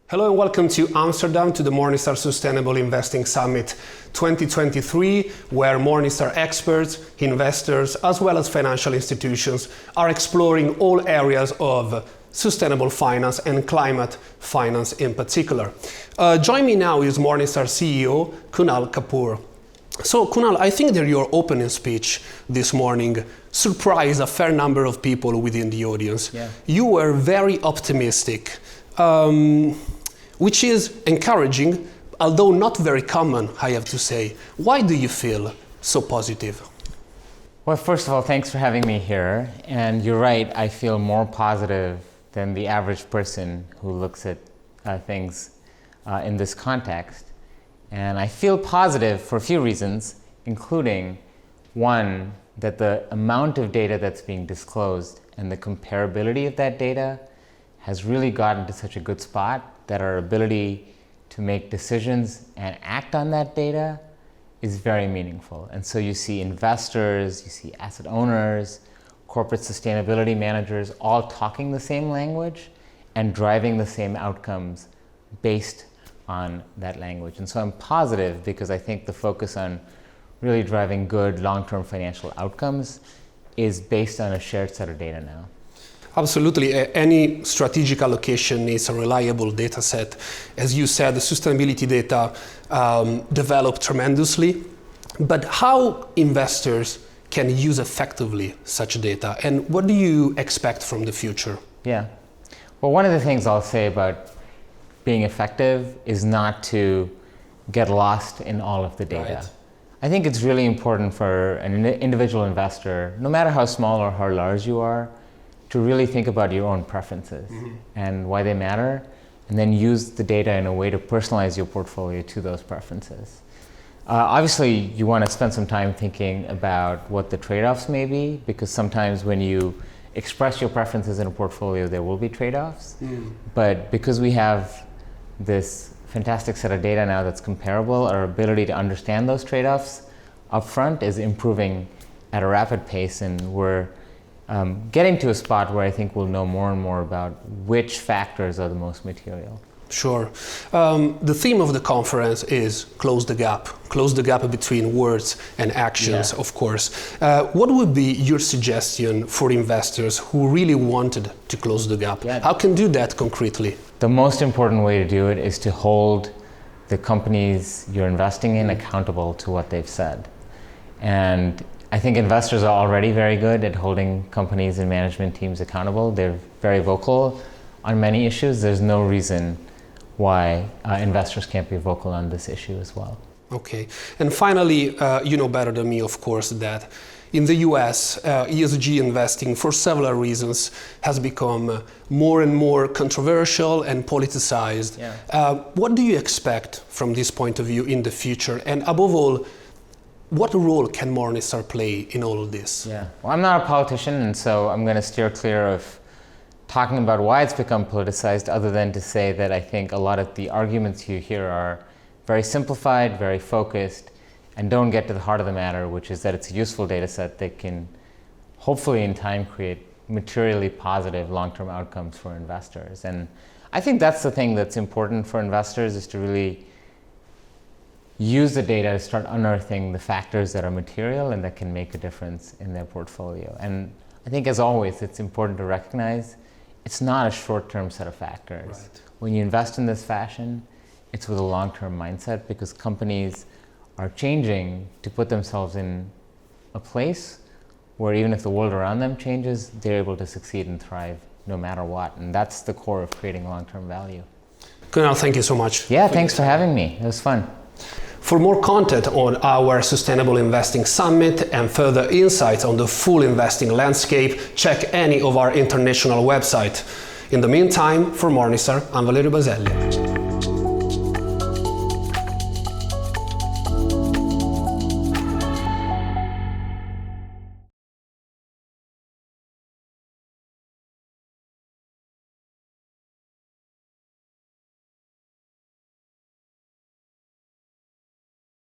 Hello and welcome to Amsterdam to the Morningstar Sustainable Investing Summit 2023, where Morningstar experts, investors, as well as financial institutions are exploring all areas of sustainable finance and climate finance in particular. Join me now is Morningstar CEO Kunal Kapoor. So Kunal, I think that your opening speech this morning surprised a fair number of people within the audience. Yeah. You were very optimistic. Which is encouraging, although not very common, I have to say. Why do you feel so positive? Well, first of all, thanks for having me here. And you're right, I feel more positive than the average person who looks at things in this context. And I feel positive for a few reasons, including one, that the amount of data that's being disclosed and the comparability of that data has really gotten to such a good spot that our ability to make decisions and act on that data is very meaningful. And so you see investors, you see asset owners, corporate sustainability managers all talking the same language and driving the same outcomes based on that language. And so I'm positive because I think the focus on really driving good long-term financial outcomes is based on a shared set of data now. Absolutely. Any strategic allocation needs a reliable data set. As you said, the sustainability data developed tremendously. But how investors can use effectively such data? And what do you expect from the future? Yeah. Well, one of the things I'll say about being effective is not to get lost in all of the data. Right. I think it's really important for an individual investor, no matter how small or how large you are, to really think about your own preferences and why they matter, and then use the data in a way to personalize your portfolio to those preferences. Obviously, you want to spend some time thinking about what the trade-offs may be, because sometimes when you express your preferences in a portfolio, there will be trade-offs. But because we have this fantastic set of data now that's comparable, our ability to understand those trade-offs upfront is improving at a rapid pace, and we're getting to a spot where I think we'll know more and more about which factors are the most material. Sure. The theme of the conference is close the gap between words and actions, of course. What would be your suggestion for investors who really wanted to close the gap? Yeah. How can do that concretely? The most important way to do it is to hold the companies you're investing in accountable to what they've said. And I think investors are already very good at holding companies and management teams accountable. They're very vocal on many issues. There's no reason why investors can't be vocal on this issue as well. Okay. And finally, you know better than me, of course, that in the US, ESG investing, for several reasons, has become more and more controversial and politicized. Yeah. What do you expect from this point of view in the future? And above all, what role can Morningstar play in all of this? Yeah, well, I'm not a politician, and so I'm going to steer clear of talking about why it's become politicized, other than to say that I think a lot of the arguments you hear are very simplified, very focused, and don't get to the heart of the matter, which is that it's a useful data set that can hopefully in time create materially positive long-term outcomes for investors. And I think that's the thing that's important for investors, is to really use the data to start unearthing the factors that are material and that can make a difference in their portfolio. And I think, as always, it's important to recognize it's not a short-term set of factors. Right. When you invest in this fashion, it's with a long-term mindset, because companies are changing to put themselves in a place where even if the world around them changes, they're able to succeed and thrive no matter what. And that's the core of creating long-term value. Kunal, thank you so much. Yeah, thanks for having me. It was fun. For more content on our Sustainable Investing Summit and further insights on the full investing landscape, check any of our international websites. In the meantime, for Morningstar, I'm Valerio Baselli.